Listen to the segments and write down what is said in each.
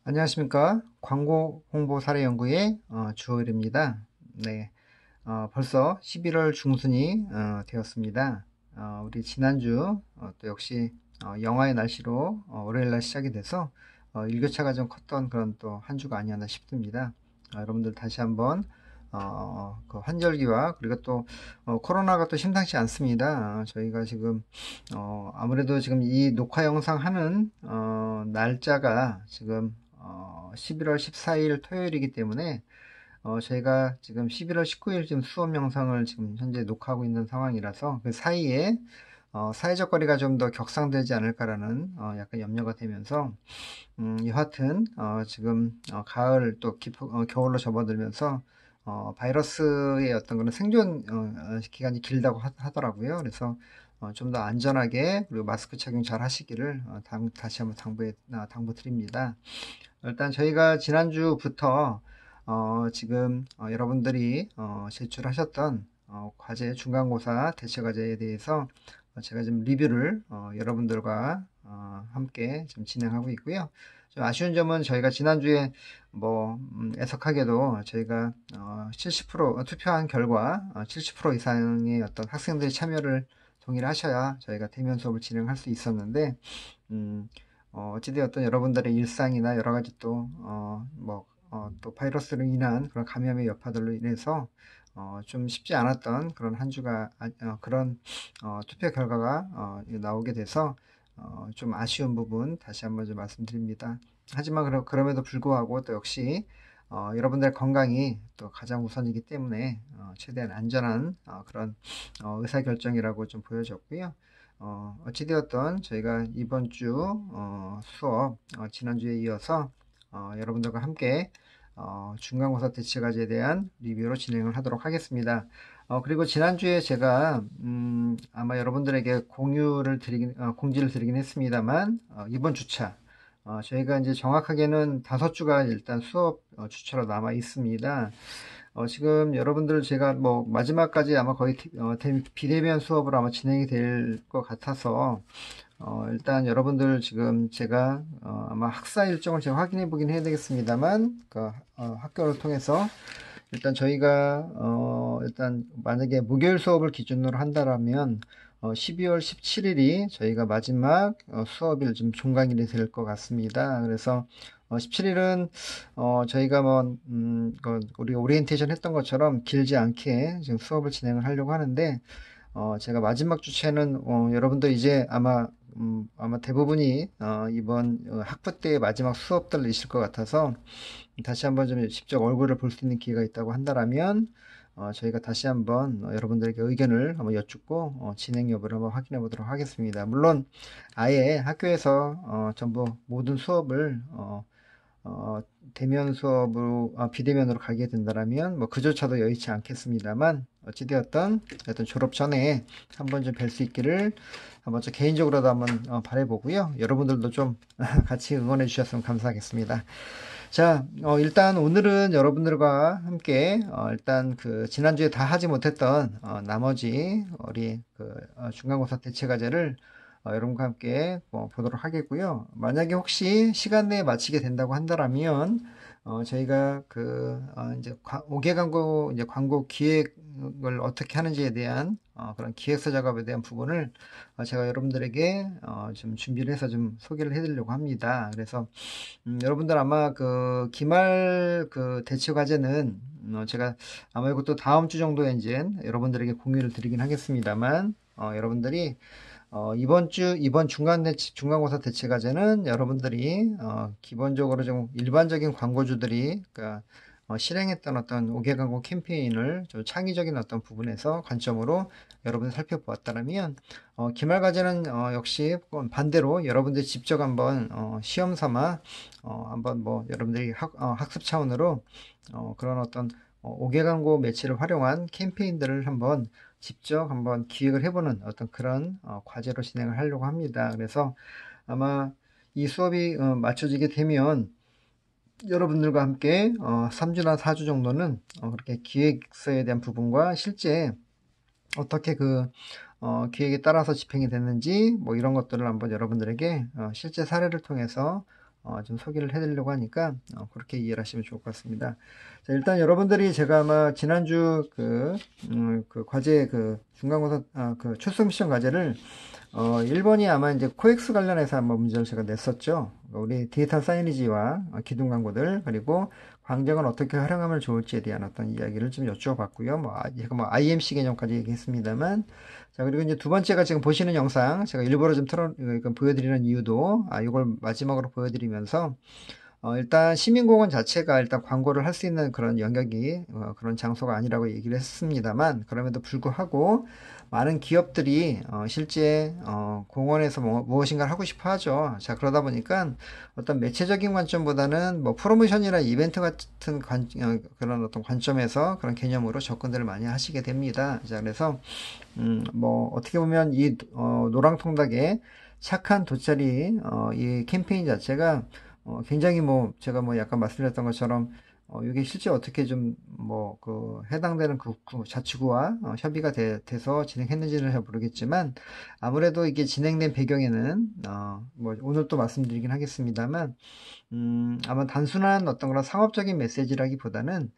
안녕하십니까. 광고 홍보 사례 연구의 주호일입니다. 네, 벌써 11월 중순이 되었습니다. 우리 지난주 또 역시 영하의 날씨로 월요일날 시작이 돼서 일교차가 좀 컸던 그런 또 한 주가 아니었나 싶습니다. 여러분들 다시 한번 그 환절기와 그리고 또 코로나가 또 심상치 않습니다. 저희가 지금 아무래도 지금 이 녹화 영상 하는 날짜가 지금 11월 14일 토요일이기 때문에 저희가 지금 11월 19일 지금 수업 영상을 지금 현재 녹화하고 있는 상황이라서 그 사이에 사회적 거리가 좀 더 격상되지 않을까라는 약간 염려가 되면서 여하튼 지금 가을 또 겨울로 접어들면서 바이러스의 어떤 그런 생존 기간이 길다고 하더라고요. 그래서 좀 더 안전하게 그리고 마스크 착용 잘 하시기를 다시 한번 당부드립니다. 일단 저희가 지난주부터 지금 여러분들이 제출하셨던 과제 중간고사 대체과제에 대해서 제가 좀 리뷰를 여러분들과 함께 좀 진행하고 있고요. 좀 아쉬운 점은 저희가 지난주에 뭐 애석하게도 저희가 70% 투표한 결과 70% 이상의 어떤 학생들이 참여를 동의를 하셔야 저희가 대면 수업을 진행할 수 있었는데 음, 어찌되었든 여러분들의 일상이나 여러 가지 또, 또 바이러스로 인한 그런 감염의 여파들로 인해서 좀 쉽지 않았던 그런 한 주가, 그런 투표 결과가 나오게 돼서 좀 아쉬운 부분 다시 한번 좀 말씀드립니다. 하지만 그럼에도 불구하고 또 역시 여러분들의 건강이 또 가장 우선이기 때문에 최대한 안전한 그런 의사결정이라고 좀 보여졌고요. 어찌되었던 저희가 이번 주 수업 지난주에 이어서 여러분들과 함께 중간고사 대체과제에 대한 리뷰로 진행을 하도록 하겠습니다. 그리고 지난주에 제가 아마 여러분들에게 공지를 드리긴 했습니다만 이번 주차 저희가 이제 정확하게는 5주가 일단 수업 주차로 남아 있습니다. 지금 여러분들 제가 뭐 마지막까지 아마 거의 비대면 수업으로 아마 진행이 될 것 같아서 일단 여러분들 지금 제가 아마 학사 일정을 제가 확인해 보긴 해야 되겠습니다만 그 학교를 통해서 일단 저희가 일단 만약에 목요일 수업을 기준으로 한다라면 12월 17일이 저희가 마지막 수업일 좀 종강일이 될 것 같습니다. 그래서 17일은 저희가 뭐 우리 오리엔테이션 했던 것처럼 길지 않게 지금 수업을 진행을 하려고 하는데 제가 마지막 주체는 여러분들 이제 아마 대부분이 이번 학부 때의 마지막 수업들이실 것 같아서 다시 한번 좀 직접 얼굴을 볼 수 있는 기회가 있다고 한다라면 저희가 다시 한번 여러분들에게 의견을 한번 여쭙고 진행 여부를 한번 확인해 보도록 하겠습니다. 물론 아예 학교에서 전부 모든 수업을 대면 수업으로 비대면으로 가게 된다라면 뭐 그조차도 여의치 않겠습니다만 어찌되었던 어떤 졸업 전에 한번 좀 뵐 수 있기를 한번 좀 개인적으로도 한번 바라보고요. 여러분들도 좀 같이 응원해 주셨으면 감사하겠습니다. 자, 일단 오늘은 여러분들과 함께 일단 그 지난주에 다 하지 못했던 나머지 우리 그 중간고사 대체과제를 여러분과 함께 보도록 하겠고요. 만약에 혹시 시간 내에 마치게 된다고 한다면 저희가 그 이제 5개 광고 이제 광고 기획을 어떻게 하는지에 대한 그런 기획서 작업에 대한 부분을 제가 여러분들에게 좀 준비를 해서 좀 소개를 해드리려고 합니다. 그래서 여러분들 아마 그 기말 그 대체 과제는 제가 아마 이것도 다음 주 정도에 이제 여러분들에게 공유를 드리긴 하겠습니다만 여러분들이 이번 중간고사 대체 과제는 여러분들이 기본적으로 좀 일반적인 광고주들이 그러니까 실행했던 어떤 5개 광고 캠페인을 좀 창의적인 어떤 부분에서 관점으로 여러분이 살펴보았다면 기말 과제는 역시 반대로 여러분들이 직접 한번 시험 삼아 한번 뭐 여러분들이 학습 차원으로 그런 어떤 5개 광고 매체를 활용한 캠페인들을 한번 직접 한번 기획을 해보는 어떤 그런 과제로 진행을 하려고 합니다. 그래서 아마 이 수업이 맞춰지게 되면 여러분들과 함께 3주나 4주 정도는 그렇게 기획서에 대한 부분과 실제 어떻게 그 기획에 따라서 집행이 됐는지 뭐 이런 것들을 한번 여러분들에게 실제 사례를 통해서 좀 소개를 해드리려고 하니까 그렇게 이해를 하시면 좋을 것 같습니다. 자, 일단 여러분들이 제가 아마 지난주 그 과제 그 중간고사 그 출석 미션 과제를 1번이 아마 이제 코엑스 관련해서 한번 문제를 제가 냈었죠. 우리 디지털 사이니지와 기둥 광고들, 그리고 광장을 어떻게 활용하면 좋을지에 대한 어떤 이야기를 좀 여쭈어봤고요. 제가 뭐 IMC 개념까지 얘기했습니다만, 자, 그리고 이제 두 번째가 지금 보시는 영상, 제가 일부러 좀 보여드리는 이유도, 이걸 마지막으로 보여드리면서, 일단 시민공원 자체가 일단 광고를 할 수 있는 그런 영역이 그런 장소가 아니라고 얘기를 했습니다만, 그럼에도 불구하고 많은 기업들이 실제 공원에서 무엇인가를 하고 싶어 하죠. 자, 그러다 보니까 어떤 매체적인 관점보다는 뭐 프로모션이나 이벤트 같은 그런 어떤 관점에서 그런 개념으로 접근들을 많이 하시게 됩니다. 자, 그래서 뭐 어떻게 보면 이 노랑통닭의 착한 돗자리 이 캠페인 자체가 굉장히 뭐 제가 뭐 약간 말씀드렸던 것처럼 이게 실제 어떻게 좀 뭐 그 해당되는 그 자치구와 협의가 돼서 진행했는지는 잘 모르겠지만, 아무래도 이게 진행된 배경에는 뭐 오늘 또 말씀드리긴 하겠습니다만, 아마 단순한 어떤 그런 상업적인 메시지라기보다는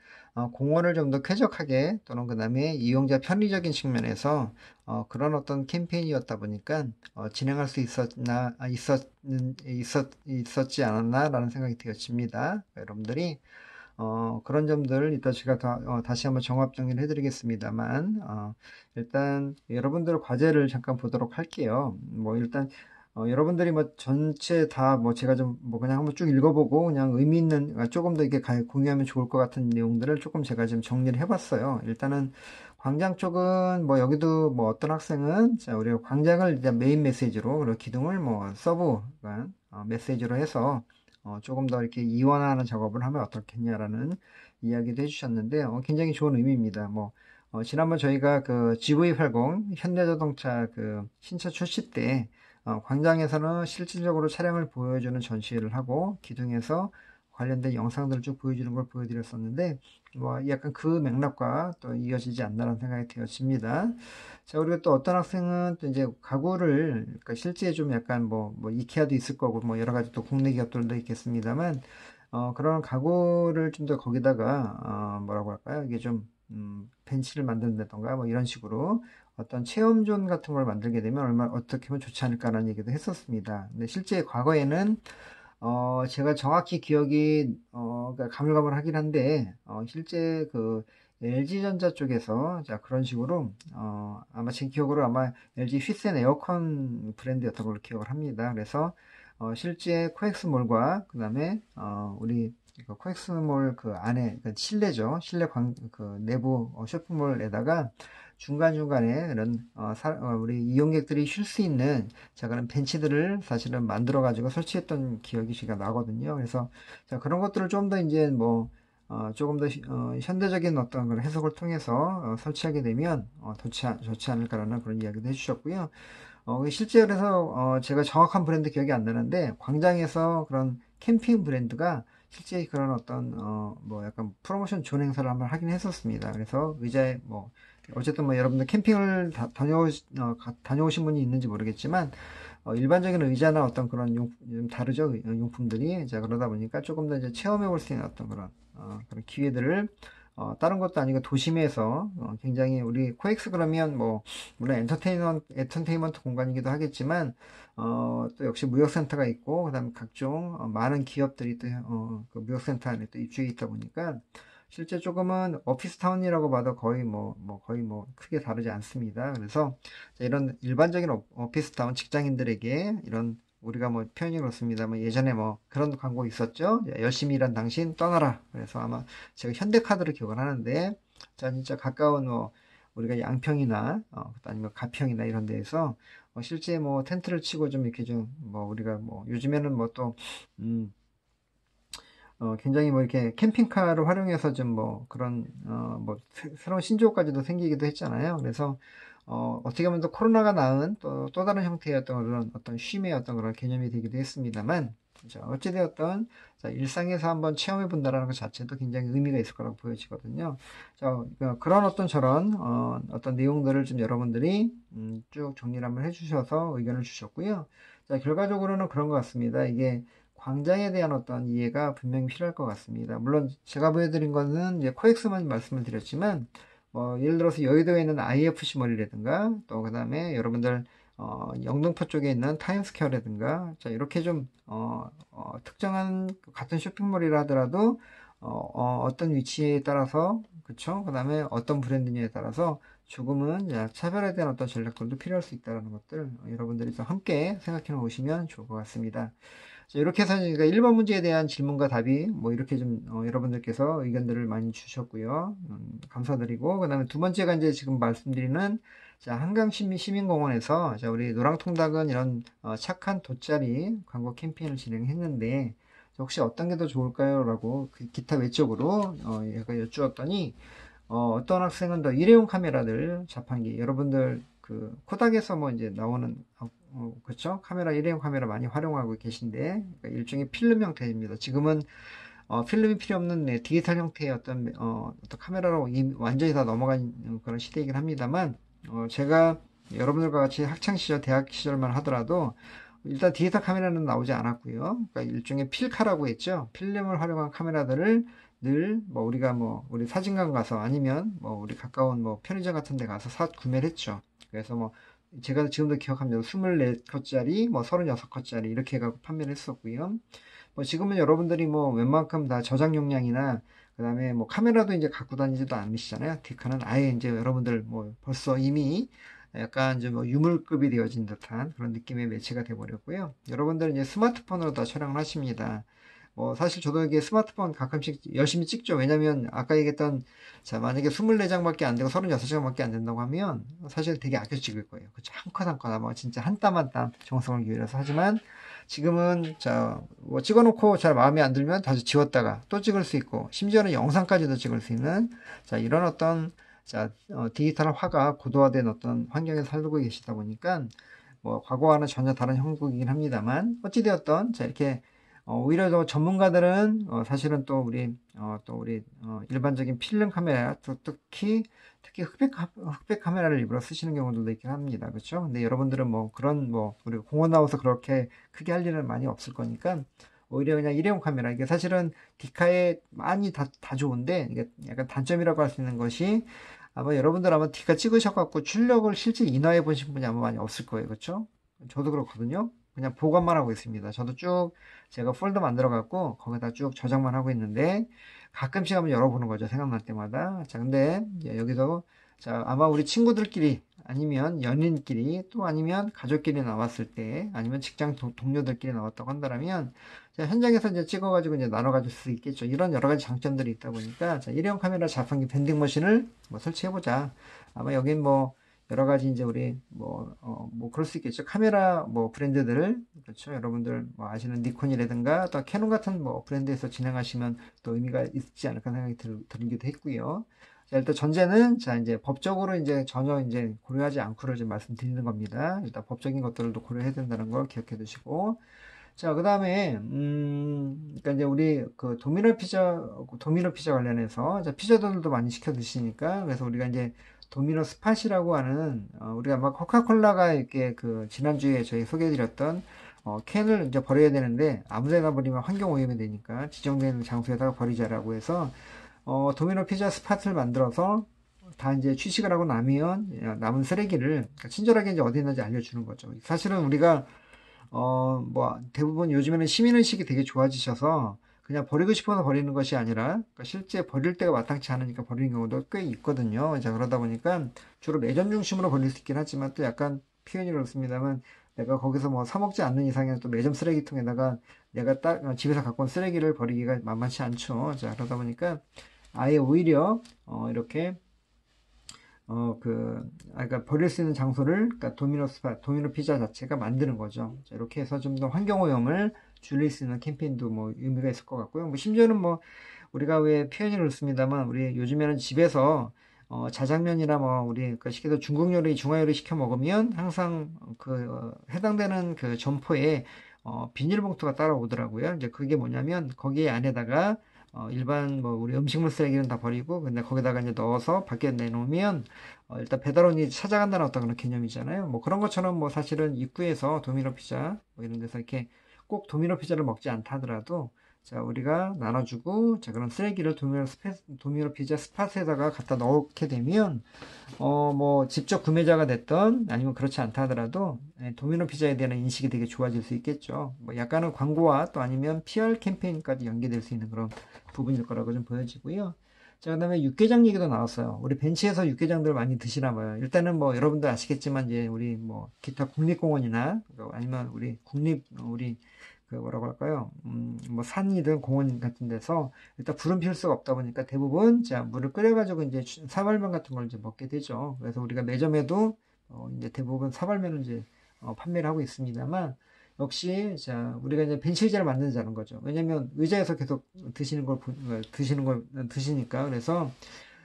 공원을 좀 더 쾌적하게, 또는 그 다음에 이용자 편의적인 측면에서 그런 어떤 캠페인이었다 보니까 진행할 수 있었지 않았나라는 생각이 되어집니다. 여러분들이 그런 점들 이따 제가 다시 한번 종합 정리를 해드리겠습니다만, 일단 여러분들 과제를 잠깐 보도록 할게요. 뭐 일단 여러분들이 뭐 전체 다 뭐 제가 좀 뭐 그냥 한번 쭉 읽어보고 그냥 의미 있는 조금 더 이렇게 공유하면 좋을 것 같은 내용들을 조금 제가 지금 정리를 해봤어요. 일단은 광장 쪽은 뭐 여기도 뭐 어떤 학생은, 자, 우리가 광장을 일단 메인 메시지로, 그리고 기둥을 뭐 서브 메시지로 해서 조금 더 이렇게 이원화하는 작업을 하면 어떻겠냐라는 이야기도 해주셨는데, 굉장히 좋은 의미입니다. 뭐 지난번 저희가 그 GV80 현대자동차 그 신차 출시 때 광장에서는 실질적으로 차량을 보여주는 전시회를 하고, 기둥에서 관련된 영상들을 쭉 보여주는 걸 보여드렸었는데, 뭐 약간 그 맥락과 또 이어지지 않나라는 생각이 되어집니다. 자, 그리고 또 어떤 학생은 또 이제 가구를, 그러니까 실제 좀 약간 뭐 이케아도 있을 거고, 뭐 여러 가지 또 국내 기업들도 있겠습니다만, 그런 가구를 좀 더 거기다가, 뭐라고 할까요? 이게 좀, 벤치를 만든다던가, 뭐 이런 식으로 어떤 체험존 같은 걸 만들게 되면 어떻게 하면 좋지 않을까라는 얘기도 했었습니다. 근데 실제 과거에는, 제가 정확히 기억이, 그러니까 가물가물하긴 한데, 실제 그 LG전자 쪽에서, 자, 그런 식으로, 아마 제 기억으로 아마 LG 휘센 에어컨 브랜드였던 걸로 기억을 합니다. 그래서, 실제 코엑스몰과, 그 다음에, 우리, 그 코엑스몰 그 안에, 그 실내죠. 그 내부 쇼핑몰에다가 중간중간에 이런, 우리 이용객들이 쉴 수 있는, 자, 그런 벤치들을 사실은 만들어 가지고 설치했던 기억이 제가 나거든요. 그래서, 자, 그런 것들을 좀 더 이제 뭐, 조금 더 현대적인 어떤 그런 해석을 통해서 설치하게 되면 좋지 않을까라는 그런 이야기도 해주셨고요. 실제 그래서 제가 정확한 브랜드 기억이 안 나는데, 광장에서 그런 캠핑 브랜드가 실제 그런 어떤 뭐 약간 프로모션 존 행사를 한번 하긴 했었습니다. 그래서 의자에 뭐 어쨌든 뭐 여러분들 캠핑을 다녀오신 분이 있는지 모르겠지만, 일반적인 의자나 어떤 그런 좀 다르죠, 용품들이. 자, 그러다 보니까 조금 더 이제 체험해 볼 수 있는 어떤 그런 기회들을, 다른 것도 아니고 도심에서 굉장히, 우리 코엑스 그러면 뭐 물론 엔터테인먼트 공간이기도 하겠지만, 또 역시 무역센터가 있고, 그다음에 각종 많은 기업들이 또 그 무역센터 안에 또 입주해 있다 보니까 실제 조금은 오피스타운이라고 봐도 거의 뭐 크게 다르지 않습니다. 그래서 이런 일반적인 오피스타운 직장인들에게 이런, 우리가 뭐 표현이 그렇습니다만 예전에 뭐 그런 광고 있었죠. 열심히 일한 당신 떠나라. 그래서 아마 제가 현대카드로 기억을 하는데, 자, 진짜 가까운 뭐 우리가 양평이나 아니면 가평이나 이런 데에서 실제 뭐 텐트를 치고 좀 이렇게 좀 뭐 우리가 뭐 요즘에는 뭐또 굉장히 뭐 이렇게 캠핑카를 활용해서 좀 뭐 그런, 뭐 새로운 신조어까지도 생기기도 했잖아요. 그래서, 어떻게 보면 또 코로나가 낳은 또 다른 형태의 어떤 그런 어떤 쉼의 어떤 그런 개념이 되기도 했습니다만, 자, 어찌되었던, 자, 일상에서 한번 체험해 본다라는 것 자체도 굉장히 의미가 있을 거라고 보여지거든요. 자, 그런 어떤 저런, 어떤 내용들을 좀 여러분들이, 쭉 정리를 한번 해주셔서 의견을 주셨고요. 자, 결과적으로는 그런 것 같습니다. 이게 광장에 대한 어떤 이해가 분명히 필요할 것 같습니다. 물론 제가 보여드린 거는 이제 코엑스만 말씀을 드렸지만, 예를 들어서 여의도에 있는 IFC 몰이라든가, 또 그 다음에 여러분들 영등포 쪽에 있는 타임스퀘어라든가, 자, 이렇게 좀 특정한 같은 쇼핑몰이라 하더라도 어떤 위치에 따라서, 그쵸? 그 다음에 어떤 브랜드냐에 따라서 조금은 차별에 대한 어떤 전략들도 필요할 수 있다는 것들 여러분들이 좀 함께 생각해 놓으시면 좋을 것 같습니다. 자, 이렇게 해서 저희가 1번 문제에 대한 질문과 답이 뭐 이렇게 좀 여러분들께서 의견들을 많이 주셨고요. 감사드리고, 그 다음에 두 번째가 이제 지금 말씀드리는, 자, 한강시민공원에서 자, 우리 노랑통닭은 이런 착한 돗자리 광고 캠페인을 진행했는데, 혹시 어떤 게 더 좋을까요? 라고 기타 외적으로 얘가 여쭈었더니, 어떤 학생은 더 일회용 카메라들 자판기, 여러분들 그 코닥에서 뭐 이제 나오는 그쵸? 카메라, 일회용 카메라 많이 활용하고 계신데, 그러니까 일종의 필름 형태입니다. 지금은 필름이 필요 없는 디지털 형태의 어떤 카메라로 완전히 다 넘어간 그런 시대이긴 합니다만, 제가 여러분들과 같이 학창 시절, 대학 시절만 하더라도 일단 디지털 카메라는 나오지 않았고요. 그러니까 일종의 필카라고 했죠. 필름을 활용한 카메라들을 늘 뭐 우리가 뭐 우리 사진관 가서 아니면 뭐 우리 가까운 뭐 편의점 같은 데 가서 구매를 했죠. 그래서 뭐 제가 지금도 기억합니다. 24컷짜리, 뭐 36컷짜리 이렇게 해갖고 판매를 했었고요. 뭐 지금은 여러분들이 뭐 웬만큼 다 저장 용량이나 그다음에 뭐 카메라도 이제 갖고 다니지도 않으시잖아요. 디카는 아예 이제 여러분들 뭐 벌써 이미 약간 이제 뭐 유물급이 되어진 듯한 그런 느낌의 매체가 돼버렸고요. 여러분들은 이제 스마트폰으로 다 촬영을 하십니다. 사실 저도 이게 스마트폰 가끔씩 열심히 찍죠. 왜냐면 아까 얘기했던, 자, 만약에 24장밖에 안 되고 36장밖에 안 된다고 하면 사실 되게 아껴 찍을 거예요. 그쵸? 한 컷 한 컷 아마 진짜 한 땀 한 땀 정성을 기울여서 하지만, 지금은 자, 뭐 찍어놓고 잘 마음에 안 들면 다시 지웠다가 또 찍을 수 있고, 심지어는 영상까지도 찍을 수 있는, 자, 이런 어떤, 자, 디지털 화가 고도화된 어떤 환경에 살고 계시다 보니까 뭐 과거와는 전혀 다른 형국이긴 합니다만, 어찌되었던, 자, 이렇게 오히려 더 전문가들은 사실은 또 우리 일반적인 필름 카메라, 특히 흑백 카메라를 일부러 쓰시는 경우들도 있긴 합니다. 그렇죠? 근데 여러분들은 뭐 그런 뭐 우리 공원 나와서 그렇게 크게 할 일은 많이 없을 거니까 오히려 그냥 일회용 카메라, 이게 사실은 디카에 많이 다 좋은데, 이게 약간 단점이라고 할 수 있는 것이, 아마 디카 찍으셔갖고 출력을 실제 인화해 보신 분이 아마 많이 없을 거예요. 그렇죠? 저도 그렇거든요. 그냥 보관만 하고 있습니다. 저도 쭉 제가 폴더 만들어 갖고 거기다 쭉 저장만 하고 있는데, 가끔씩 한번 열어보는 거죠. 생각날 때마다. 자, 근데 여기서, 자, 아마 우리 친구들끼리 아니면 연인끼리 또 아니면 가족끼리 나왔을 때 아니면 직장 동료들끼리 나왔다고 한다면, 자, 현장에서 이제 찍어가지고 이제 나눠 가질 수 있겠죠. 이런 여러 가지 장점들이 있다 보니까, 자, 일회용 카메라 자판기 밴딩 머신을 뭐 설치해보자. 아마 여긴 뭐 여러 가지 이제 우리 뭐 그럴 수 있겠죠. 카메라 뭐 브랜드들을, 그렇죠. 여러분들 뭐 아시는 니콘이라든가 또 캐논 같은 뭐 브랜드에서 진행하시면 또 의미가 있지 않을까 생각이 들기도 했고요. 자, 일단 전제는, 자, 이제 법적으로 이제 전혀 이제 고려하지 않고를 좀 말씀드리는 겁니다. 일단 법적인 것들도 고려해야 된다는 걸 기억해 두시고. 자, 그 다음에, 그러니까 이제 우리 그 도미노 피자 관련해서, 자, 피자들도 많이 시켜 드시니까, 그래서 우리가 이제 도미노 스팟이라고 하는, 우리가 막 코카콜라가 이렇게 그 지난주에 저희 소개해드렸던, 캔을 이제 버려야 되는데, 아무 데나 버리면 환경 오염이 되니까 지정된 장소에다가 버리자라고 해서, 도미노 피자 스팟을 만들어서 다 이제 취식을 하고 나면 남은 쓰레기를 그러니까 친절하게 이제 어디 있는지 알려주는 거죠. 사실은 우리가 뭐, 대부분 요즘에는 시민의식이 되게 좋아지셔서 그냥 버리고 싶어서 버리는 것이 아니라, 그러니까 실제 버릴 때가 마땅치 않으니까 버리는 경우도 꽤 있거든요. 자, 그러다 보니까 주로 매점 중심으로 버릴 수 있긴 하지만 또 약간 표현이 그렇습니다만, 내가 거기서 뭐 사먹지 않는 이상에는 또 매점 쓰레기통에다가 내가 딱 집에서 갖고 온 쓰레기를 버리기가 만만치 않죠. 자, 그러다 보니까 아예 오히려, 이렇게 그러니까 버릴 수 있는 장소를, 그러니까 도미노 피자 자체가 만드는 거죠. 자, 이렇게 해서 좀 더 환경오염을 줄일 수 있는 캠페인도 뭐 의미가 있을 것 같고요. 뭐 심지어는 뭐 우리가 왜 표현이 그렇습니다만, 우리 요즘에는 집에서 자장면이나 뭐 우리 그 시켜서 중국 요리, 중화 요리 시켜 먹으면 항상 해당되는 그 점포에 비닐봉투가 따라오더라고요. 이제 그게 뭐냐면 거기에 안에다가 일반 뭐 우리 음식물 쓰레기는 다 버리고 근데 거기다가 이제 넣어서 밖에 내놓으면 일단 배달원이 찾아간다는 어떤 그런 개념이잖아요. 뭐 그런 것처럼 뭐 사실은 입구에서 도미노 피자 뭐 이런 데서 이렇게 꼭 도미노 피자를 먹지 않다 하더라도 자, 우리가 나눠주고, 자, 그런 쓰레기를 도미노 피자 스팟에다가 갖다 넣게 되면, 뭐, 직접 구매자가 됐던, 아니면 그렇지 않다 하더라도, 도미노 피자에 대한 인식이 되게 좋아질 수 있겠죠. 뭐, 약간은 광고와 또 아니면 PR 캠페인까지 연계될 수 있는 그런 부분일 거라고 좀 보여지고요. 자, 그 다음에 육개장 얘기도 나왔어요. 우리 벤치에서 육개장들 많이 드시나 봐요. 일단은 뭐, 여러분들 아시겠지만, 이제, 우리 뭐, 기타 국립공원이나, 아니면 우리 그 뭐라고 할까요? 뭐 산이든 공원 같은 데서 일단 불은 피울 수가 없다 보니까 대부분 자 물을 끓여가지고 이제 사발면 같은 걸 이제 먹게 되죠. 그래서 우리가 매점에도 이제 대부분 사발면을 이제 판매를 하고 있습니다만 역시 자 우리가 이제 벤치 의자를 만드자는 거죠. 왜냐면 의자에서 계속 드시니까 그래서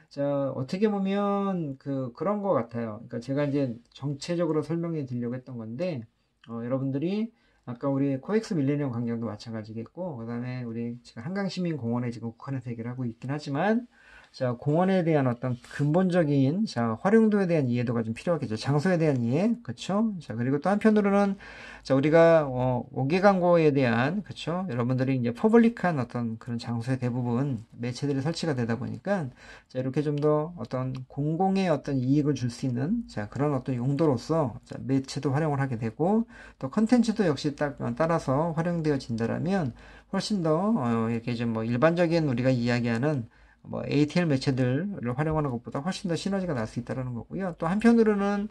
자 어떻게 보면 그런 것 같아요. 그러니까 제가 이제 정체적으로 설명해 드리려고 했던 건데 여러분들이 아까 우리 코엑스 밀레니엄 광장도 마찬가지겠고, 그 다음에 우리 지금 한강시민공원에 지금 국한에서 얘기를 하고 있긴 하지만, 자, 공원에 대한 어떤 근본적인, 자, 활용도에 대한 이해도가 좀 필요하겠죠. 장소에 대한 이해, 그쵸? 자, 그리고 또 한편으로는, 자, 우리가, 5개 광고에 대한, 그쵸? 여러분들이 이제 퍼블릭한 어떤 그런 장소에 대부분 매체들이 설치가 되다 보니까, 자, 이렇게 좀 더 어떤 공공의 어떤 이익을 줄 수 있는, 자, 그런 어떤 용도로서, 자, 매체도 활용을 하게 되고, 또 컨텐츠도 역시 딱 따라서 활용되어진다라면, 훨씬 더, 이렇게 좀 뭐 일반적인 우리가 이야기하는 뭐 ATL 매체들을 활용하는 것보다 훨씬 더 시너지가 날 수 있다는 거고요. 또 한편으로는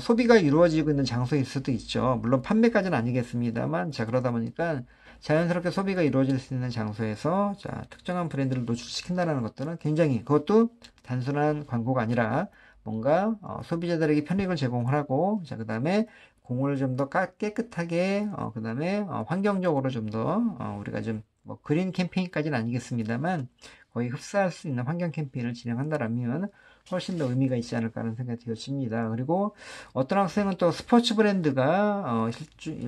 소비가 이루어지고 있는 장소일 수도 있죠. 물론 판매까지는 아니겠습니다만, 자 그러다 보니까 자연스럽게 소비가 이루어질 수 있는 장소에서 자 특정한 브랜드를 노출시킨다는 것들은 굉장히 그것도 단순한 광고가 아니라 뭔가 소비자들에게 편익을 제공하고 자 그다음에 공을 좀 더 깨끗하게 그다음에 환경적으로 좀 더 우리가 좀 뭐 그린 캠페인까지는 아니겠습니다만 거의 흡사할 수 있는 환경 캠페인을 진행한다라면 훨씬 더 의미가 있지 않을까 하는 생각이 되어집니다. 그리고 어떤 학생은 또 스포츠 브랜드가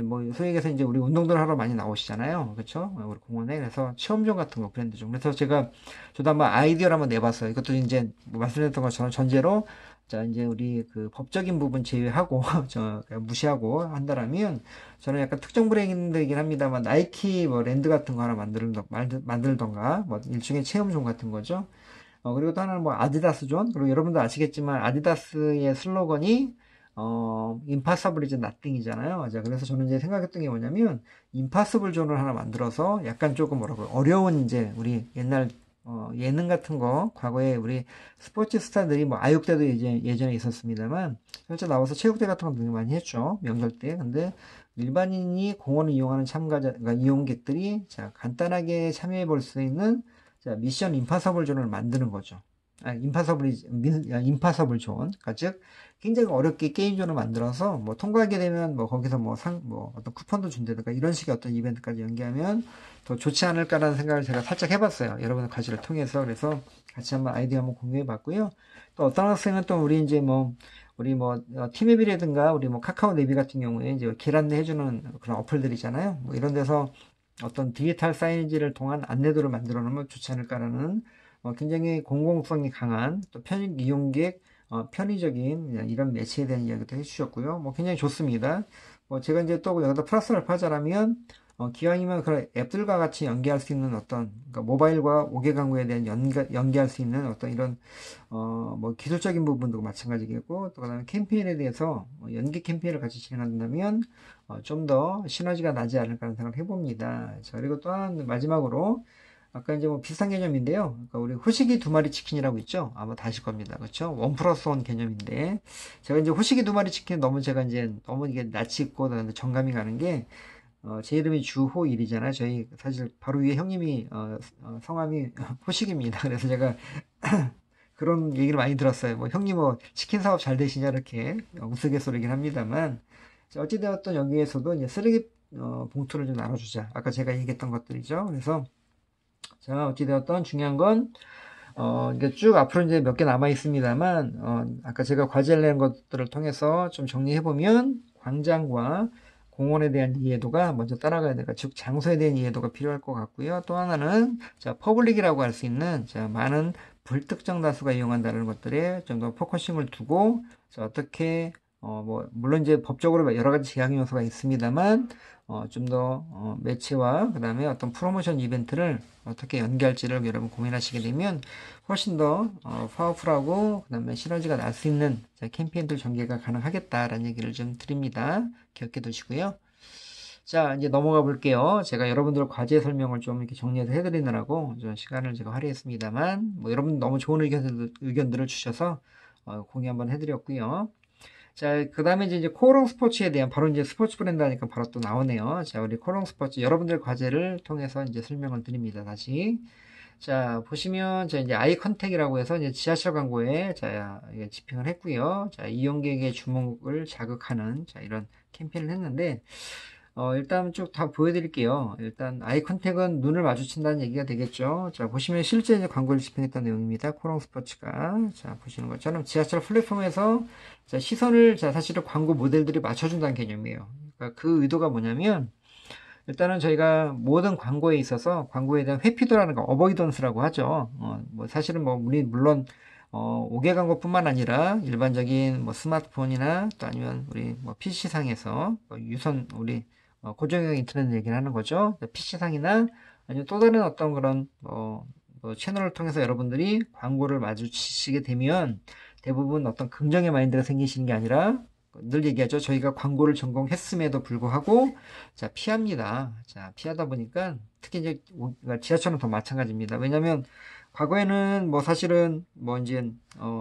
뭐 소위 얘기해서 이제 우리 운동들 하러 많이 나오시잖아요. 그렇죠? 우리 공원에 그래서 체험존 같은 거 브랜드 좀 그래서 저도 한번 아이디어를 한번 내봤어요. 이것도 이제 뭐 말씀드렸던 것처럼 전제로 자, 이제 우리 그 법적인 부분 제외하고, 무시하고 한다라면, 저는 약간 특정 브랜드이긴 합니다만, 나이키 뭐 랜드 같은 거 하나 만들던가, 뭐 일종의 체험존 같은 거죠. 그리고 또 하나는 뭐 아디다스 존, 그리고 여러분도 아시겠지만, 아디다스의 슬로건이, 임파서블 이즈 나띵이잖아요. 자, 그래서 저는 이제 생각했던 게 뭐냐면, 임파서블 존을 하나 만들어서 약간 조금 뭐라고, 어려운 이제 우리 옛날 예능 같은 거, 과거에 우리 스포츠 스타들이 뭐 아육대도 예전에 있었습니다만, 실제 나와서 체육대 같은 거 되게 많이 했죠. 명절 때. 근데 일반인이 공원을 이용하는 참가자, 이용객들이 자, 간단하게 참여해 볼 수 있는 자, 미션 임파서블 존을 만드는 거죠. 임파서블 존. 그러니까 즉, 굉장히 어렵게 게임 존을 만들어서 뭐 통과하게 되면 뭐 거기서 뭐 어떤 쿠폰도 준다든가 이런 식의 어떤 이벤트까지 연계하면 더 좋지 않을까라는 생각을 제가 살짝 해봤어요. 여러분의 과제를 통해서. 그래서 같이 한번 아이디어 한번 공유해 봤고요. 또 어떤 학생은 또 우리 티맵이라든가 우리 뭐 카카오 네비 같은 경우에 이제 길 안내 해주는 그런 어플들이잖아요. 뭐 이런 데서 어떤 디지털 사이니지를 통한 안내도를 만들어 놓으면 좋지 않을까라는 굉장히 공공성이 강한 또 편익 이용객 편의적인 이런 매체에 대한 이야기도 해주셨고요. 뭐 굉장히 좋습니다. 제가 이제 또 여기다 플러스 알파자라면 기왕이면 그런 앱들과 같이 연계할 수 있는 어떤 그러니까 모바일과 5개 강구에 대한 연계할 수 있는 어떤 이런 뭐 기술적인 부분도 마찬가지겠고 또 그다음에 캠페인에 대해서 연계 캠페인을 같이 진행한다면 좀 더 시너지가 나지 않을까 하는 생각을 해봅니다. 자, 그리고 또한 마지막으로 아까 이제 뭐 비슷한 개념인데요. 그러니까 우리 호식이 두 마리 치킨이라고 있죠. 아마 다 아실 겁니다. 그렇죠? 원 플러스 원 개념인데 제가 이제 호식이 두 마리 치킨 제가 이제 너무 이게 낯이 있고 정감이 가는 게 제 이름이 주호일이잖아요. 저희 사실 바로 위에 형님이 성함이 호식입니다. 그래서 제가 그런 얘기를 많이 들었어요. 뭐 형님 뭐 치킨 사업 잘 되시냐 이렇게 우스갯소리긴 합니다만 어찌되었던 여기에서도 이제 쓰레기 봉투를 좀 나눠주자. 아까 제가 얘기했던 것들이죠. 그래서 자 어찌되었던 중요한 건 이게 쭉 앞으로 이제 몇 개 남아 있습니다만 아까 제가 과제를 낸 것들을 통해서 좀 정리해 보면 광장과 공원에 대한 이해도가 먼저 따라가야 되니까 즉 장소에 대한 이해도가 필요할 것 같고요. 또 하나는 자 퍼블릭이라고 할 수 있는 자 많은 불특정 다수가 이용한다는 것들에 좀 더 포커싱을 두고 자 어떻게 뭐 물론 이제 법적으로 여러 가지 제약 요소가 있습니다만 좀 더 매체와 그 다음에 어떤 프로모션 이벤트를 어떻게 연계할지를 여러분 고민하시게 되면 훨씬 더 파워풀하고 그 다음에 시너지가 날 수 있는 캠페인들 전개가 가능하겠다라는 얘기를 좀 드립니다. 기억해 두시고요. 자, 이제 넘어가 볼게요. 제가 여러분들 과제 설명을 좀 이렇게 정리해서 해드리느라고 좀 시간을 제가 할애했습니다만, 뭐 여러분 너무 좋은 의견들을 주셔서 공유 한번 해드렸고요. 자, 그 다음에 이제 코오롱 스포츠에 대한 바로 이제 스포츠 브랜드 하니까 바로 또 나오네요. 자, 우리 코오롱 스포츠 여러분들 과제를 통해서 이제 설명을 드립니다. 다시. 자, 보시면, 자, 이제 아이 컨택이라고 해서 이제 지하철 광고에, 자, 이게 집행을 했고요. 자, 이용객의 주목을 자극하는, 자, 이런 캠페인을 했는데, 일단 쭉 다 보여드릴게요. 일단, 아이 컨택은 눈을 마주친다는 얘기가 되겠죠. 자, 보시면 실제 이제 광고를 집행했던 내용입니다. 코롱 스포츠가. 자, 보시는 것처럼 지하철 플랫폼에서, 자, 시선을, 자, 사실은 광고 모델들이 맞춰준다는 개념이에요. 그러니까 그 의도가 뭐냐면, 일단은 저희가 모든 광고에 있어서 광고에 대한 회피도라는 거, 어버이던스라고 하죠. 뭐 사실은 뭐 우리 물론 5개 광고뿐만 아니라 일반적인 뭐 스마트폰이나 또 아니면 우리 뭐 PC상에서 유선 우리 고정형 인터넷 얘기를 하는 거죠. PC상이나 아니면 또 다른 어떤 그런 뭐 채널을 통해서 여러분들이 광고를 마주치시게 되면 대부분 어떤 긍정의 마인드가 생기시는 게 아니라 늘 얘기하죠. 저희가 광고를 전공했음에도 불구하고 자 피합니다. 자 피하다 보니까 특히 이제 지하철은 더 마찬가지입니다. 왜냐하면 과거에는 뭐 사실은 뭐 이제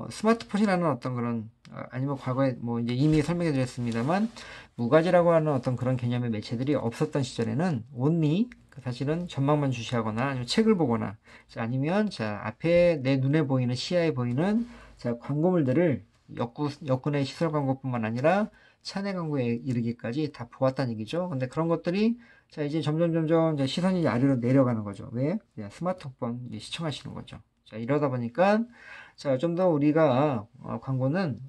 스마트폰이라는 어떤 그런 아니면 과거에 뭐 이제 이미 설명해 드렸습니다만 무가지라고 하는 어떤 그런 개념의 매체들이 없었던 시절에는 온리 사실은 전망만 주시하거나 아니면 책을 보거나 자, 아니면 자 앞에 내 눈에 보이는 시야에 보이는 자 광고물들을 역군의 시설 광고뿐만 아니라 차내 광고에 이르기까지 다 보았다는 얘기죠. 근데 그런 것들이 자 이제 점점 이제 시선이 아래로 내려가는 거죠. 왜? 스마트폰 시청하시는 거죠. 자 이러다 보니까 자 좀 더 우리가 광고는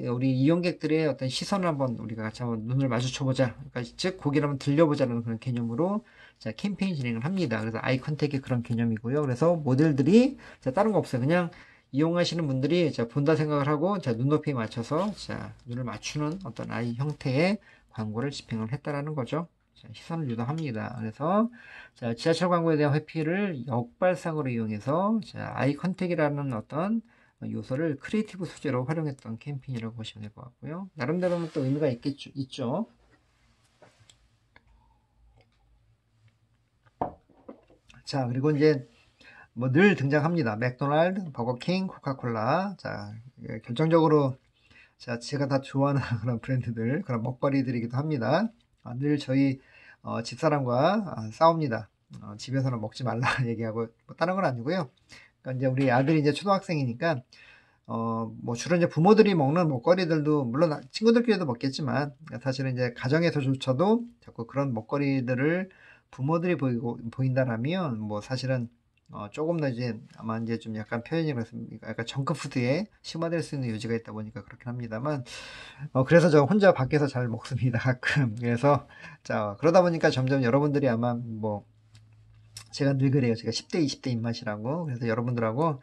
우리 이용객들의 어떤 시선을 한번 우리가 같이 한번 눈을 마주쳐 보자. 그러니까 즉 고개를 한번 들려보자는 그런 개념으로 자 캠페인 진행을 합니다. 그래서 아이 컨택이 그런 개념이고요. 그래서 모델들이 자 다른 거 없어요. 그냥 이용하시는 분들이 자 본다 생각을 하고 자 눈높이에 맞춰서 자 눈을 맞추는 어떤 아이 형태의 광고를 집행을 했다라는 거죠. 자, 시선을 유도합니다. 그래서 자 지하철 광고에 대한 회피를 역발상으로 이용해서 자 아이 컨택이라는 어떤 요소를 크리에이티브 소재로 활용했던 캠페인이라고 보시면 될 것 같고요. 나름대로는 또 의미가 있죠. 자 그리고 이제 뭐 늘 등장합니다. 맥도날드, 버거킹, 코카콜라. 자, 결정적으로 자, 제가 다 좋아하는 그런 브랜드들, 그런 먹거리들이기도 합니다. 늘 저희 집사람과 싸웁니다. 집에서는 먹지 말라 얘기하고 뭐 다른 건 아니고요. 그러니까 이제 우리 아들이 이제 초등학생이니까 뭐 주로 이제 부모들이 먹는 먹거리들도 물론 친구들끼리도 먹겠지만 사실은 이제 가정에서조차도 자꾸 그런 먹거리들을 부모들이 보인다라면 뭐 사실은 조금 더 이제 아마 이제 좀 약간 표현이 그렇습니까? 약간 정크푸드에 심화될 수 있는 요지가 있다 보니까 그렇긴 합니다만 그래서 저 혼자 밖에서 잘 먹습니다 가끔. 그래서 자 그러다 보니까 점점 여러분들이 아마 뭐 제가 늘 그래요. 제가 10대 20대 입맛이라고. 그래서 여러분들하고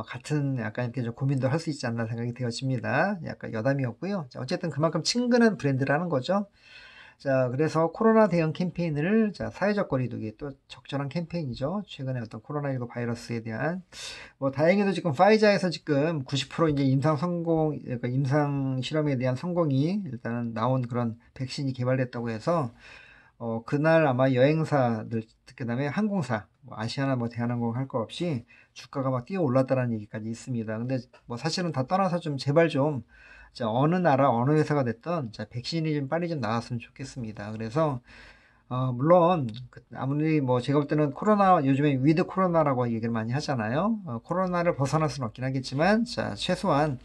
같은 약간 이렇게 좀 고민도 할 수 있지 않나 생각이 되어집니다. 약간 여담이었고요. 자, 어쨌든 그만큼 친근한 브랜드라는 거죠. 자, 그래서 코로나 대응 캠페인을, 자, 사회적 거리두기 또 적절한 캠페인이죠. 최근에 어떤 코로나19 바이러스에 대한, 뭐, 다행히도 지금 파이자에서 지금 90% 이제 임상 성공, 그러니까 임상 실험에 대한 성공이 일단은 나온 그런 백신이 개발됐다고 해서, 그날 아마 여행사들, 그 다음에 항공사, 뭐 아시아나 뭐 대한항공 할 거 없이 주가가 막 뛰어 올랐다는 얘기까지 있습니다. 근데 뭐 사실은 다 떠나서 좀 제발 좀, 자, 어느 나라, 어느 회사가 됐던, 자, 백신이 좀 빨리 좀 나왔으면 좋겠습니다. 그래서, 물론, 아무리 뭐 제가 볼 때는 코로나, 요즘에 위드 코로나라고 얘기를 많이 하잖아요. 코로나를 벗어날 수는 없긴 하겠지만, 자, 최소한,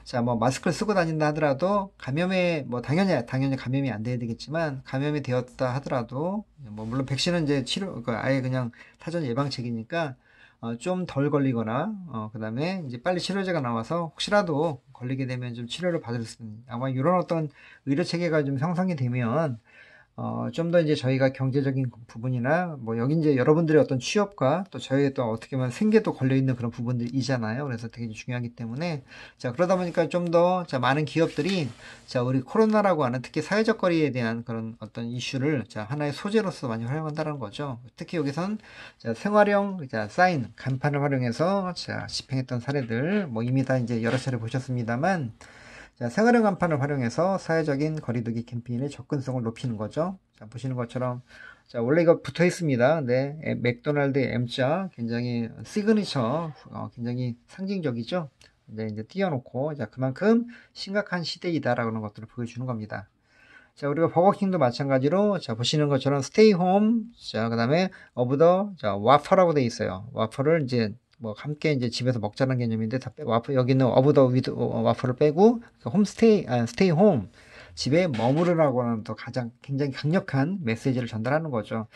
자, 뭐 마스크를 쓰고 다닌다 하더라도 감염에 뭐 당연히 감염이 안 돼야 되겠지만 감염이 되었다 하더라도 뭐 물론 백신은 이제 아예 그냥 사전 예방책이니까 좀 덜 걸리거나 그다음에 이제 빨리 치료제가 나와서 혹시라도 걸리게 되면 좀 치료를 받을 수 있는 아마 이런 어떤 의료 체계가 좀 형성이 되면 좀 더 이제 저희가 경제적인 부분이나, 뭐, 여기 이제 여러분들의 어떤 취업과 또 저희의 또 어떻게 보면 생계도 걸려있는 그런 부분들이잖아요. 그래서 되게 중요하기 때문에, 자, 그러다 보니까 좀 더, 자, 많은 기업들이, 자, 우리 코로나라고 하는 특히 사회적 거리에 대한 그런 어떤 이슈를, 자, 하나의 소재로서 많이 활용한다는 거죠. 특히 여기선, 자, 생활형, 자, 사인, 간판을 활용해서, 자, 집행했던 사례들, 뭐, 이미 다 이제 여러 차례 보셨습니다만, 자, 생활형 간판을 활용해서 사회적인 거리두기 캠페인의 접근성을 높이는 거죠. 자, 보시는 것처럼, 자, 원래 이거 붙어 있습니다. 네, 맥도날드의 M자, 굉장히 시그니처, 굉장히 상징적이죠. 네, 이제 띄워놓고, 자, 그만큼 심각한 시대이다라는 것들을 보여주는 겁니다. 자, 우리가 버거킹도 마찬가지로, 자, 보시는 것처럼 stay home, 자, 그 다음에 of the, 자, 와퍼라고 돼 있어요. 와퍼를 이제, 뭐, 함께 이제 집에서 먹자는 개념인데, 와퍼, 여기는 of the with, 와퍼를 빼고, 홈스테이, stay home. 집에 머무르라고 하는 또 가장 굉장히 강력한 메시지를 전달하는 거죠.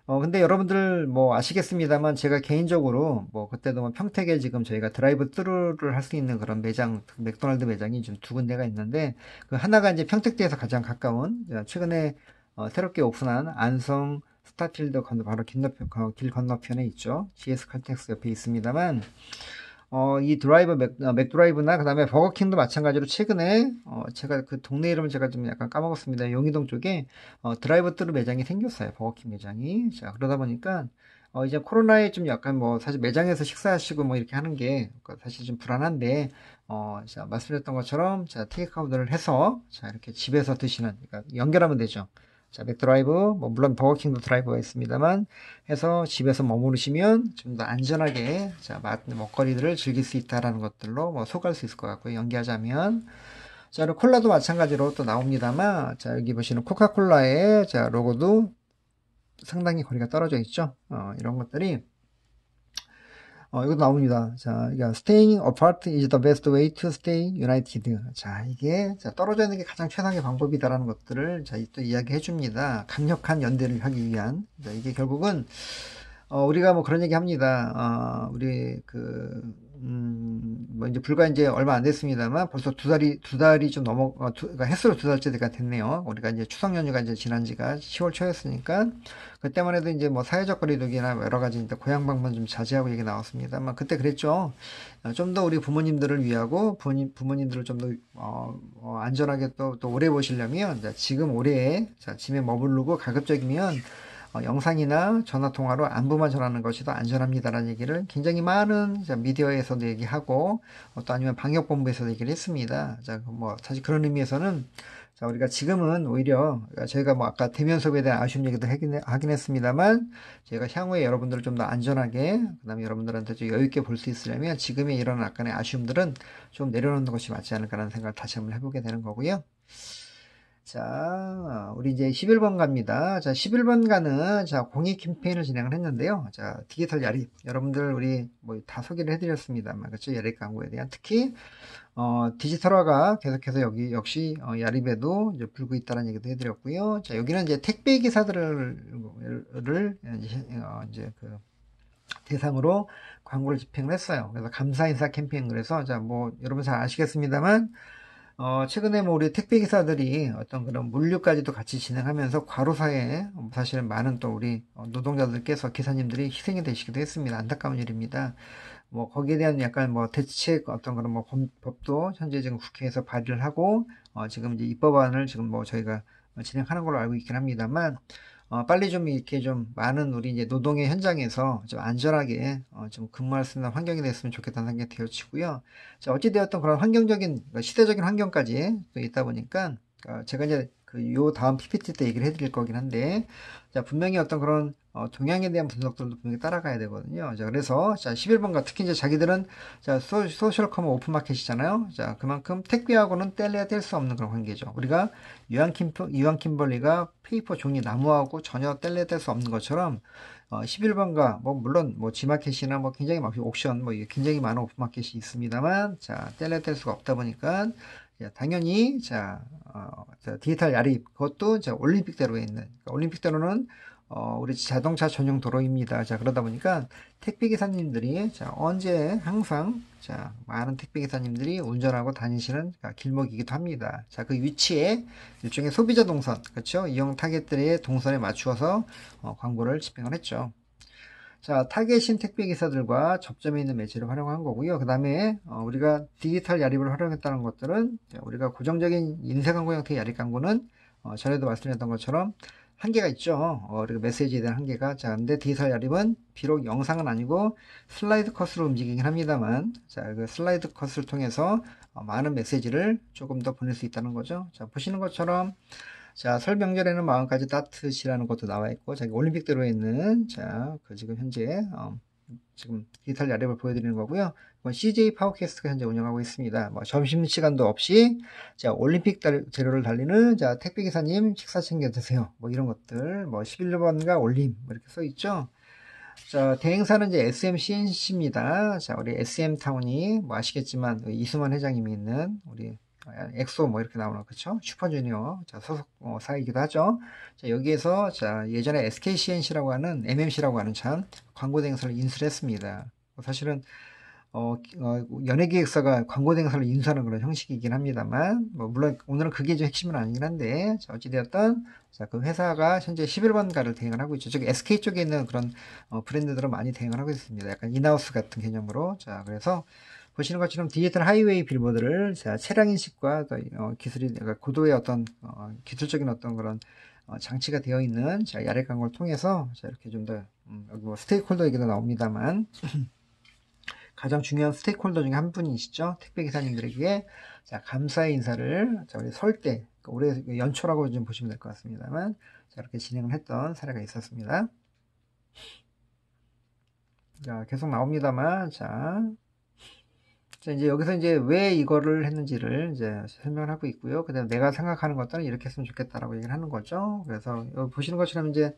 근데 여러분들 뭐 아시겠습니다만 제가 개인적으로 뭐 그때도 뭐 평택에 지금 저희가 드라이브 스루를 할 수 있는 그런 매장, 맥도날드 매장이 좀 두 군데가 있는데 그 하나가 이제 평택대에서 가장 가까운 최근에 새롭게 오픈한 안성 스타필드 바로 길 건너편에 있죠. GS 칼텍스 옆에 있습니다만 이 맥드라이브나 그다음에 버거킹도 마찬가지로 최근에 제가 그 동네 이름을 제가 좀 약간 까먹었습니다. 용의동 쪽에 드라이브 스루 매장이 생겼어요. 버거킹 매장이. 자, 그러다 보니까 이제 코로나에 좀 약간 뭐 사실 매장에서 식사하시고 뭐 이렇게 하는 게 사실 좀 불안한데 자, 말씀드렸던 것처럼 자, 테이크아웃을 해서 자, 이렇게 집에서 드시는 그러니까 연결하면 되죠. 자, 맥드라이브, 뭐, 물론 버거킹도 드라이브가 있습니다만, 해서 집에서 머무르시면 좀 더 안전하게, 자, 먹거리들을 즐길 수 있다라는 것들로 뭐, 속할 수 있을 것 같고요. 연기하자면. 자, 그리고 콜라도 마찬가지로 또 나옵니다만, 자, 여기 보시는 코카콜라의, 자, 로고도 상당히 거리가 떨어져 있죠. 이런 것들이, 이것도 나옵니다. 자, 이게 staying apart is the best way to stay united. 자, 이게 자, 떨어져 있는 게 가장 최상의 방법이다라는 것들을 자, 또 이야기해 줍니다. 강력한 연대를 하기 위한. 자, 이게 결국은 우리가 뭐 그런 얘기 합니다. 우리 뭐 이제 불과 이제 얼마 안 됐습니다만 벌써 두 달이 좀 그러니까 햇수로 두 달째가 됐네요. 우리가 이제 추석 연휴가 이제 지난 지가 10월 초였으니까 그때만 해도 이제 뭐 사회적 거리두기나 여러 가지 이제 고향 방문 좀 자제하고 얘기 나왔습니다만 그때 그랬죠. 좀 더 우리 부모님들을 위하고 부모님들을 좀 더 안전하게 또 오래 보시려면 지금 올해 자, 집에 머무르고 가급적이면 영상이나 전화통화로 안부만 전하는 것이 더 안전합니다라는 얘기를 굉장히 많은 미디어에서도 얘기하고 또 아니면 방역본부에서도 얘기를 했습니다. 자, 뭐 사실 그런 의미에서는 자, 우리가 지금은 오히려 저희가 뭐 아까 대면 수업에 대한 아쉬운 얘기도 하긴 했습니다만 저희가 향후에 여러분들을 좀 더 안전하게 그다음에 여러분들한테 좀 여유 있게 볼 수 있으려면 지금의 이런 약간의 아쉬움들은 좀 내려놓는 것이 맞지 않을까라는 생각을 다시 한번 해보게 되는 거고요. 자, 우리 이제 11번 갑니다. 자, 11번 가는, 자, 공익 캠페인을 진행을 했는데요. 자, 디지털 야립. 여러분들, 우리, 뭐, 다 소개를 해드렸습니다만, 그렇죠? 야립 광고에 대한. 특히, 디지털화가 계속해서 여기, 역시, 야립에도 이제 불고 있다는 얘기도 해드렸고요. 자, 여기는 이제 택배 기사들을, 이제 대상으로 광고를 집행을 했어요. 그래서 감사 인사 캠페인 그래서, 자, 뭐, 여러분 잘 아시겠습니다만, 최근에 뭐 우리 택배 기사들이 어떤 그런 물류까지도 같이 진행하면서 과로사에 사실은 많은 또 우리 노동자들께서 기사님들이 희생이 되시기도 했습니다. 안타까운 일입니다. 뭐 거기에 대한 약간 뭐 대책 어떤 그런 뭐 법도 현재 지금 국회에서 발의를 하고 지금 이제 입법안을 지금 뭐 저희가 진행하는 걸로 알고 있긴 합니다만 빨리 좀 이렇게 좀 많은 우리 이제 노동의 현장에서 좀 안전하게 좀 근무할 수 있는 환경이 됐으면 좋겠다는 생각이 되어지고요. 자, 어찌되었던 그런 환경적인, 시대적인 환경까지 또 있다 보니까, 제가 이제 요 다음 PPT 때 얘기를 해드릴 거긴 한데, 자, 분명히 어떤 그런, 동향에 대한 분석들도 분명히 따라가야 되거든요. 자, 그래서, 자, 11번가 특히 이제 자기들은, 자, 소셜 커머 오픈 마켓이잖아요. 자, 그만큼 택배하고는 뗄래야 뗄 수 없는 그런 관계죠. 우리가 이완 킴벌리가 페이퍼 종이 나무하고 전혀 뗄래야 뗄 수 없는 것처럼, 11번가, 뭐, 물론, 뭐, 지마켓이나 뭐, 굉장히 막, 옥션, 뭐, 굉장히 많은 오픈마켓이 있습니다만, 자, 뗄래야 뗄 수가 없다 보니까, 당연히, 자, 디지털 야립, 그것도, 자, 올림픽대로에 있는, 그러니까 올림픽대로는, 우리 자동차 전용 도로입니다. 자, 그러다 보니까 택배기사님들이, 자, 언제, 항상, 자, 많은 택배기사님들이 운전하고 다니시는 길목이기도 합니다. 자, 그 위치에 일종의 소비자 동선, 그렇죠? 이용 타겟들의 동선에 맞추어서 광고를 집행을 했죠. 자, 타겟인 택배기사들과 접점에 있는 매체를 활용한 거고요. 그 다음에 우리가 디지털 야립을 활용했다는 것들은, 우리가 고정적인 인쇄 광고 형태의 야립 광고는 전에도 말씀드렸던 것처럼 한계가 있죠. 그리고 메시지에 대한 한계가. 자, 근데 디지털 야립은 비록 영상은 아니고 슬라이드 컷으로 움직이긴 합니다만, 자, 그 슬라이드 컷을 통해서 많은 메시지를 조금 더 보낼 수 있다는 거죠. 자, 보시는 것처럼, 자, 설 명절에는 마음까지 따뜻이라는 것도 나와 있고, 자, 올림픽대로에 있는, 자, 그 지금 현재, 지금 디지털 야랩을 보여드리는 거고요. CJ 파워캐스트가 현재 운영하고 있습니다. 뭐 점심시간도 없이, 자, 올림픽 재료를 달리는, 자, 택배기사님 식사 챙겨 드세요. 뭐 이런 것들, 뭐 11번가 올림, 뭐 이렇게 써 있죠. 자, 대행사는 이제 SMCNC입니다. 자, 우리 SM타운이, 뭐 아시겠지만, 이수만 회장님이 있는, 우리, 엑소 뭐 이렇게 나오는, 그쵸? 슈퍼주니어, 자, 소속 사이기도 하죠. 자, 여기에서, 자, 예전에 SKCNC라고 하는, MMC라고 하는 참, 광고 대행사를 인수를 했습니다. 사실은, 연예기획사가 광고 대행사를 인수하는 그런 형식이긴 합니다만, 뭐, 물론, 오늘은 그게 좀 핵심은 아니긴 한데, 자, 어찌되었든, 자, 그 회사가 현재 11번가를 대행을 하고 있죠. 즉, SK 쪽에 있는 그런, 브랜드들은 많이 대행을 하고 있습니다. 약간 인하우스 같은 개념으로. 자, 그래서, 보시는 것처럼 디지털 하이웨이 빌보드를, 자, 차량 인식과 기술이, 그러니까 고도의 어떤, 기술적인 어떤 그런, 장치가 되어 있는, 자, 야외 광고를 통해서, 자, 이렇게 좀 더, 여기 뭐 스테이크홀더 얘기도 나옵니다만, 가장 중요한 스테이크홀더 중에 한 분이시죠. 택배기사님들에게, 자, 감사의 인사를, 자, 우리 설 때, 올해 연초라고 좀 보시면 될 것 같습니다만, 자, 이렇게 진행을 했던 사례가 있었습니다. 자, 계속 나옵니다만, 자, 이제 여기서 이제 왜 이거를 했는지를 이제 설명을 하고 있고요. 그 다음에 내가 생각하는 것들은 이렇게 했으면 좋겠다라고 얘기를 하는 거죠. 그래서 여기 보시는 것처럼 이제,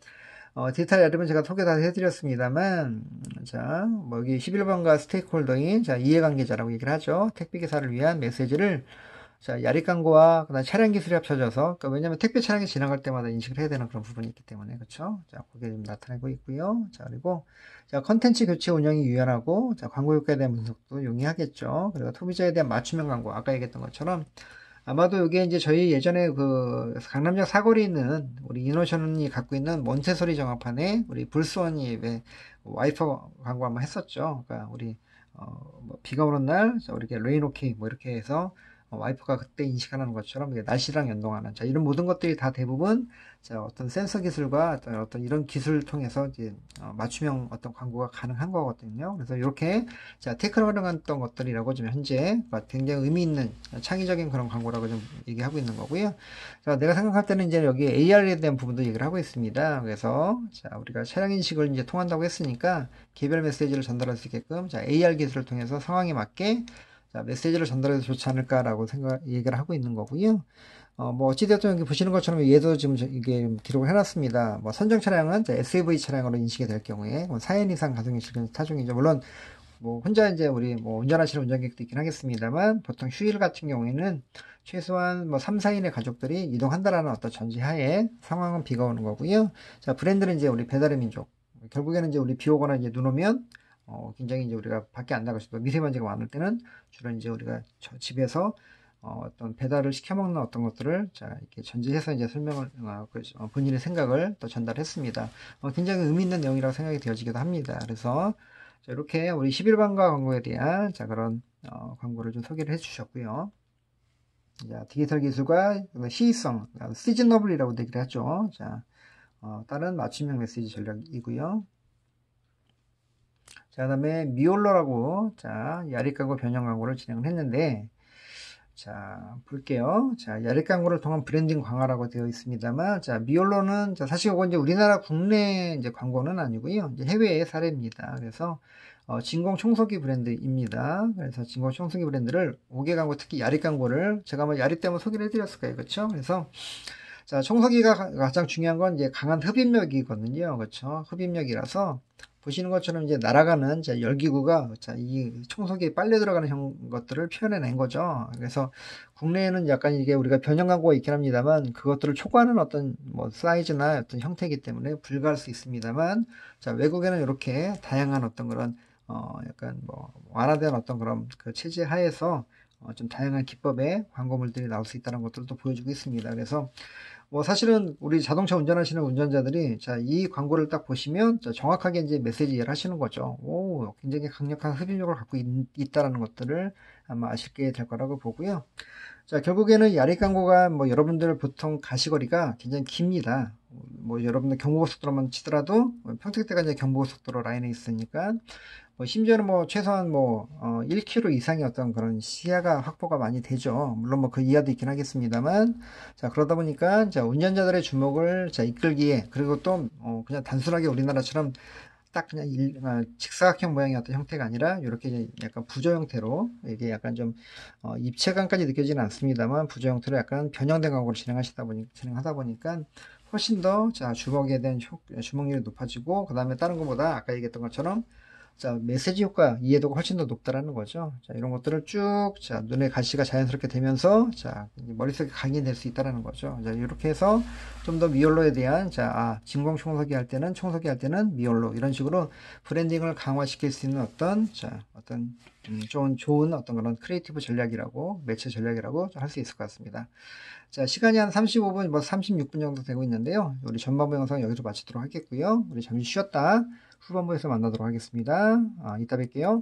디지털 야립은 제가 소개 다 해드렸습니다만, 자, 뭐 여기 11번가 스테이크홀더인, 자, 이해관계자라고 얘기를 하죠. 택배기사를 위한 메시지를, 자, 야립 광고와 그다음 차량 기술이 합쳐져서, 그러니까 왜냐면 택배 차량이 지나갈 때마다 인식을 해야 되는 그런 부분이 있기 때문에, 그렇죠? 자, 그게 좀 나타나고 있고요. 자, 그리고, 자, 컨텐츠 교체 운영이 유연하고, 자, 광고 효과에 대한 분석도 용이하겠죠. 그리고 소비자에 대한 맞춤형 광고, 아까 얘기했던 것처럼, 아마도 이게 이제 저희 예전에 그 강남역 사거리에 있는 우리 이노션이 갖고 있는 몬테소리 정합판에 우리 불스원이 왜 와이퍼 광고 한번 했었죠. 그러니까 우리 뭐 비가 오는 날 이렇게 레인 오케이 뭐 이렇게 해서 와이퍼가 그때 인식하는 것처럼 날씨랑 연동하는, 자, 이런 모든 것들이 다 대부분, 자, 어떤 센서 기술과 어떤 이런 기술을 통해서 이제 맞춤형 어떤 광고가 가능한 거거든요. 그래서 이렇게, 자, 테크를 활용했던 것들이라고 좀 현재 굉장히 의미 있는 창의적인 그런 광고라고 좀 얘기하고 있는 거고요. 자, 내가 생각할 때는 이제 여기 AR에 대한 부분도 얘기를 하고 있습니다. 그래서, 자, 우리가 차량 인식을 이제 통한다고 했으니까 개별 메시지를 전달할 수 있게끔, 자, AR 기술을 통해서 상황에 맞게, 자, 메시지를 전달해도 좋지 않을까라고 얘기를 하고 있는 거고요. 뭐, 어찌되었든 여기 보시는 것처럼 얘도 지금 이게 기록을 해놨습니다. 뭐, 선정 차량은 SUV 차량으로 인식이 될 경우에, 4인 이상 가동이 실현 타종이죠. 물론, 뭐, 혼자 이제 우리 뭐, 운전하시는 운전객도 있긴 하겠습니다만, 보통 휴일 같은 경우에는 최소한 뭐, 3, 4인의 가족들이 이동한다라는 어떤 전제하에 상황은 비가 오는 거고요. 자, 브랜드는 이제 우리 배달의 민족. 결국에는 이제 우리 비 오거나 이제 눈 오면, 굉장히 이제 우리가 밖에 안 나갈 수도, 미세먼지가 많을 때는 주로 이제 우리가 집에서 어떤 배달을 시켜 먹는 어떤 것들을, 자, 이렇게 전제해서 이제 설명을, 본인의 생각을 또 전달했습니다. 굉장히 의미 있는 내용이라고 생각이 되어지기도 합니다. 그래서, 자, 이렇게 우리 11번가 광고에 대한, 자, 그런, 광고를 좀 소개를 해 주셨고요. 자, 디지털 기술과 시의성, 시즈너블이라고 얘기를 하죠. 자, 다른 맞춤형 메시지 전략이고요. 자, 그 다음에 미올로라고, 자, 야립 광고 변형 광고를 진행을 했는데, 자, 볼게요. 자, 야립 광고를 통한 브랜딩 강화라고 되어 있습니다만, 자, 미올로는, 자, 사실 이건 이제 우리나라 국내 이제 광고는 아니고요. 이제 해외의 사례입니다. 그래서, 진공 청소기 브랜드입니다. 그래서 진공 청소기 브랜드를 5개 광고, 특히 야립 광고를 제가 뭐 야립 때문에 소개를 해드렸을 거예요. 그렇죠? 그래서, 자, 청소기가 가장 중요한 건 이제 강한 흡입력이거든요. 그렇죠? 흡입력이라서, 보시는 것처럼 이제 날아가는 자, 열기구가 자, 이 청소기에 빨려 들어가는 것들을 표현해낸 거죠. 그래서 국내에는 약간 이게 우리가 변형 광고가 있긴 합니다만 그것들을 초과하는 어떤 뭐 사이즈나 어떤 형태이기 때문에 불가할 수 있습니다만 자, 외국에는 이렇게 다양한 어떤 그런 약간 뭐 완화된 어떤 그런 그 체제 하에서 좀 다양한 기법의 광고물들이 나올 수 있다는 것들도 보여주고 있습니다. 그래서 뭐 사실은 우리 자동차 운전하시는 운전자들이 자, 이 광고를 딱 보시면 자, 정확하게 이제 메시지 이해를 하시는 거죠. 오, 굉장히 강력한 흡입력을 갖고 있다라는 것들을 아마 아시게 될 거라고 보고요. 자, 결국에는 이 아리 광고가 뭐 여러분들 보통 가시거리가 굉장히 깁니다. 뭐 여러분들 경부고속도로만 치더라도 평택대가 이제 경부고속도로 라인에 있으니까 뭐 심지어는 뭐 최소한 뭐 1km 이상의 어떤 그런 시야가 확보가 많이 되죠. 물론 뭐 그 이하도 있긴 하겠습니다만 자, 그러다 보니까 자, 운전자들의 주목을 자, 이끌기에 그리고 또 그냥 단순하게 우리나라처럼 딱 그냥 직사각형 모양의 어떤 형태가 아니라 이렇게 약간 부조 형태로 이게 약간 좀 입체감까지 느껴지는 않습니다만 부조 형태로 약간 변형된 광고를 진행하다 보니까 훨씬 더 자, 주목에 대한 주목률이 높아지고 그 다음에 다른 것보다 아까 얘기했던 것처럼 자, 메시지 효과 이해도가 훨씬 더 높다라는 거죠. 자, 이런 것들을 쭉, 자, 눈에 가시가 자연스럽게 되면서, 자, 머릿속에 각인될 수 있다라는 거죠. 자, 이렇게 해서 좀 더 미올로에 대한, 자, 진공 청소기 할 때는 미올로, 이런 식으로 브랜딩을 강화시킬 수 있는 어떤, 자, 어떤, 좋은 어떤 그런 크리에이티브 전략이라고, 매체 전략이라고 할 수 있을 것 같습니다. 자, 시간이 한 35분, 뭐 36분 정도 되고 있는데요. 우리 전반부 영상 여기서 마치도록 하겠고요. 우리 잠시 쉬었다 후반부에서 만나도록 하겠습니다. 이따 뵐게요.